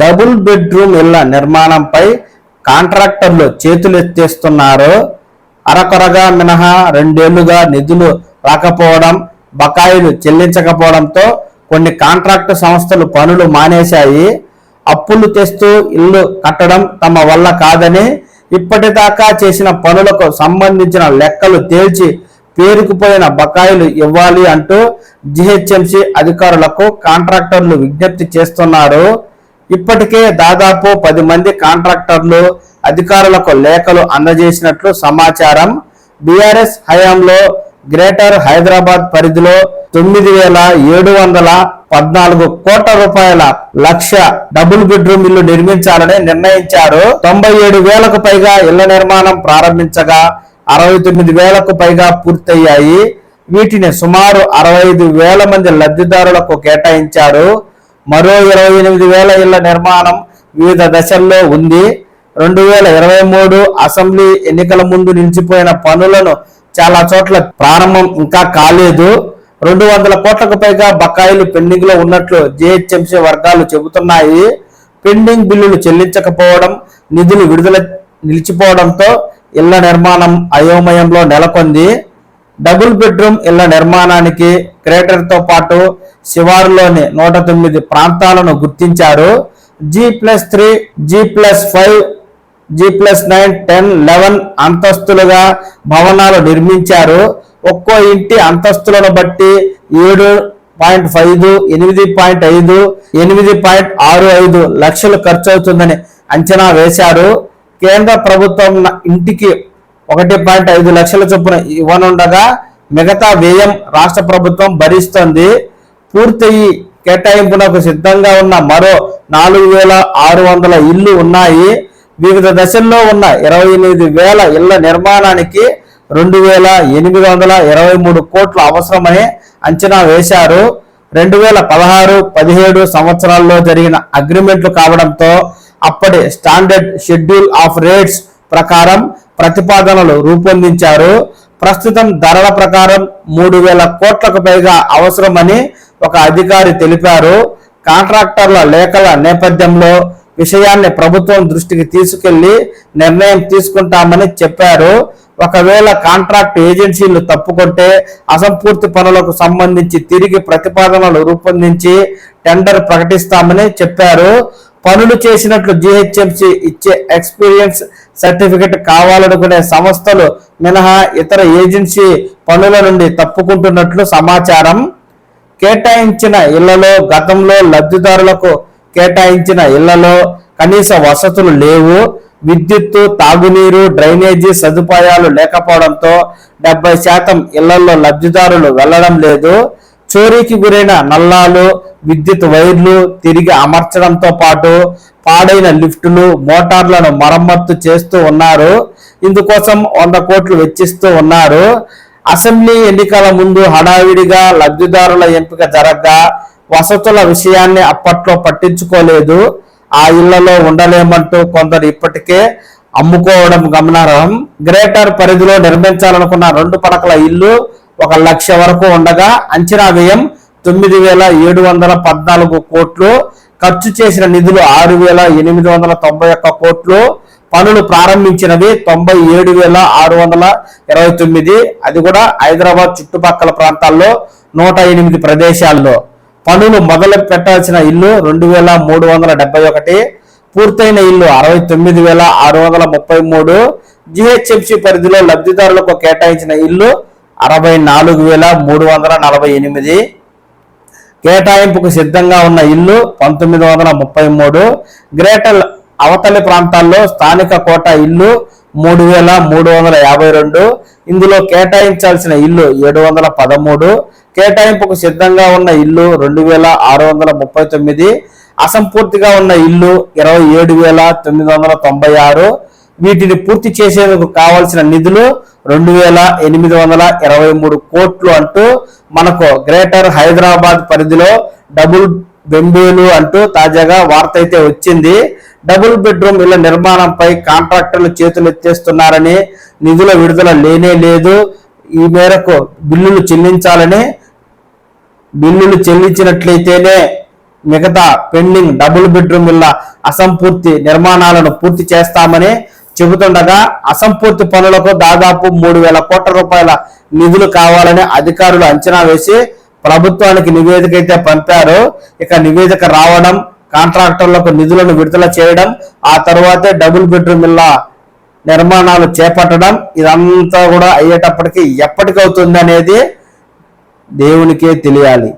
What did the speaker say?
Double bedroom ఇళ్ల నిర్మాణంపై కాంట్రాక్టర్లు చేతులెత్తేస్తున్నారు. అరకొరగా మినహా 2 ఏళ్లుగా నిధులు రాకపోవడం, బకాయిలు చెల్లించకపోవడంతో కొన్ని కాంట్రాక్టు సంస్థలు పనులు మానేశాయి. అప్పులు తెస్తూ ఇల్లు కట్టడం తమ వల్ల కాదని, ఇప్పటిదాకా చేసిన పనులకు సంబంధించిన లెక్కలు తేల్చి పేరుకుపోయిన బకాయిలు ఇవ్వాలి అంటూ జీహెచ్ఎంసీ అధికారులకు కాంట్రాక్టర్లు విజ్ఞప్తి చేస్తున్నారు. ఇప్పటికే దాదాపు 10 మంది కాంట్రాక్టర్లు అధికారులకు లేఖలు అందజేసినట్లు సమాచారం. బీఆర్ఎస్ హయాంలో గ్రేటర్ హైదరాబాద్ పరిధిలో 9,714 కోట్ల రూపాయల లక్ష డబుల్ బెడ్రూమ్ ఇల్లు నిర్మించాలని నిర్ణయించారు. 97,000కు పైగా ఇళ్ల నిర్మాణం ప్రారంభించగా 69,000కు పైగా పూర్తయ్యాయి. వీటిని సుమారు 65,000 మంది లబ్ధిదారులకు కేటాయించారు. మరో 28,000 ఇళ్ల నిర్మాణం వివిధ దశల్లో ఉంది. 2023 అసెంబ్లీ ఎన్నికల ముందు నిలిచిపోయిన పనులను చాలా చోట్ల ప్రారంభం ఇంకా కాలేదు. 200 కోట్లకు పైగా బకాయిలు పెండింగ్ లో ఉన్నట్లు జీహెచ్ఎంసీ వర్గాలు చెబుతున్నాయి. పెండింగ్ బిల్లులు చెల్లించకపోవడం, నిధులు విడుదల నిలిచిపోవడంతో ఇళ్ల నిర్మాణం అయోమయంలో నెలకొంది. డబుల్ బెడ్రూమ్ ఇళ్ల నిర్మాణానికి గ్రేటర్తో పాటు శివారులోని 109 ప్రాంతాలను గుర్తించారు. G+3, G+5, G+9, 10, 11 అంతస్తులుగా భవనాలు నిర్మించారు. ఒక్కో ఇంటి అంతస్తులను బట్టి 7.5, 8.5, 8.65 లక్షలు ఖర్చు అవుతుందని అంచనా వేశారు. కేంద్ర ప్రభుత్వం ఇంటికి 1.5 లక్షల చొప్పున ఇవ్వనుండగా మిగతా వ్యయం రాష్ట్ర ప్రభుత్వం భరిస్తోంది. పూర్తయి కేటాయింపునకు సిద్ధంగా ఉన్న మరో 4,600 ఇళ్లు ఉన్నాయి. వివిధ దశల్లో ఉన్న 28,000 ఇళ్ల నిర్మాణానికి 2,823 కోట్లు అవసరమని అంచనా వేశారు. 2016-17 సంవత్సరాల్లో జరిగిన అగ్రిమెంట్లు కావడంతో అప్పటి స్టాండర్డ్ షెడ్యూల్ ఆఫ్ రేట్స్ ప్రకారం ప్రతిపాదనలు రూపొందించారు. ప్రస్తుతం ధరల ప్రకారం 3,000 కోట్లకు పైగా అవసరమని ఒక అధికారి తెలిపారు. కాంట్రాక్టర్ల లేఖల నేపథ్యంలో విషయాన్ని ప్రభుత్వం దృష్టికి తీసుకెళ్లి నిర్ణయం తీసుకుంటామని చెప్పారు. ఒకవేళ కాంట్రాక్ట్ ఏజెన్సీలు తప్పుకుంటే అసంపూర్తి పనులకు సంబంధించి తిరిగి ప్రతిపాదనలు రూపొందించి టెండర్ ప్రకటిస్తామని చెప్పారు. పనులు చేసినట్లు జీహెచ్ఎంసీ ఇచ్చే ఎక్స్పీరియన్స్ సర్టిఫికెట్ కావాలనుకునే సంస్థలు మినహా ఇతర ఏజెన్సీ పనుల నుండి తప్పుకుంటున్నట్లు సమాచారం. కేటాయించిన ఇళ్లలో గతంలో లబ్ధిదారులకు కేటాయించిన ఇళ్లలో కనీస వసతులు లేవు. విద్యుత్తు, తాగునీరు, డ్రైనేజీ సదుపాయాలు లేకపోవడంతో 70% ఇళ్లలో లబ్ధిదారులు వెళ్లడం లేదు. చోరీకి గురైన నల్లాలు, విద్యుత్ వైర్లు తిరిగి అమర్చడంతో పాటు పాడైన లిఫ్టులు, మోటార్లను మరమ్మత్తు చేస్తూ ఉన్నారు. ఇందుకోసం 100 కోట్లు వెచ్చిస్తూ ఉన్నారు. అసెంబ్లీ ఎన్నికల ముందు హడావిడిగా లబ్ధిదారుల ఎంపిక జరగ్గా వసతుల విషయాన్ని అప్పట్లో పట్టించుకోలేదు. ఆ ఇళ్లలో ఉండలేమంటూ కొందరు ఇప్పటికే అమ్ముకోవడం గమనార్హం. గ్రేటర్ పరిధిలో నిర్మించాలనుకున్న 2 పడకల ఇల్లు 1 లక్ష వరకు ఉండగా అంచనా వ్యయం 9,714 కోట్లు. ఖర్చు చేసిన నిధులు 6,891 కోట్లు. పనులు ప్రారంభించినవి 97,629. అది కూడా హైదరాబాద్ చుట్టుపక్కల ప్రాంతాల్లో 108 ప్రదేశాల్లో. పనులు మొదలు పెట్టాల్సిన ఇల్లు 2,371, పూర్తయిన ఇల్లు 69,633. జీహెచ్ఎంసీ పరిధిలో లబ్ధిదారులకు కేటాయించిన ఇల్లు 64,348. కేటాయింపుకు సిద్ధంగా ఉన్న ఇల్లు 1933. గ్రేటర్ అవతలి ప్రాంతాల్లో స్థానిక కోటా ఇల్లు 3,352. ఇందులో కేటాయించాల్సిన ఇల్లు 713. కేటాయింపుకు సిద్ధంగా ఉన్న ఇల్లు 2,639. అసంపూర్తిగా ఉన్న ఇల్లు 27,996. వీటిని పూర్తి చేసేందుకు కావాల్సిన నిధులు 2,823 కోట్లు అంటూ మనకు గ్రేటర్ హైదరాబాద్ పరిధిలో డబుల్ బెంబేలు అంటూ తాజాగా వార్త అయితే వచ్చింది. డబుల్ బెడ్రూమ్ ఇళ్ల నిర్మాణంపై కాంట్రాక్టర్లు చేతులెత్తేస్తున్నారని, నిధుల విడుదల లేనే లేదు, ఈ మేరకు బిల్లులు చెల్లించినట్లయితేనే మిగతా పెండింగ్ డబుల్ బెడ్రూమ్ ఇళ్ల అసంపూర్తి నిర్మాణాలను పూర్తి చేస్తామని చెబుతుండగా, అసంపూర్తి పనులకు దాదాపు 3,000 కోట్ల రూపాయల నిధులు కావాలని అధికారులు అంచనా వేసి ప్రభుత్వానికి నివేదిక అయితే పంపారు. ఇక నివేదిక రావడం, కాంట్రాక్టర్లకు నిధులను విడుదల చేయడం, ఆ తర్వాతే డబుల్ బెడ్రూమ్ ఇళ్ల నిర్మాణాలు చేపట్టడం, ఇదంతా కూడా అయ్యేటప్పటికి ఎప్పటికవుతుంది అనేది దేవునికే తెలియాలి.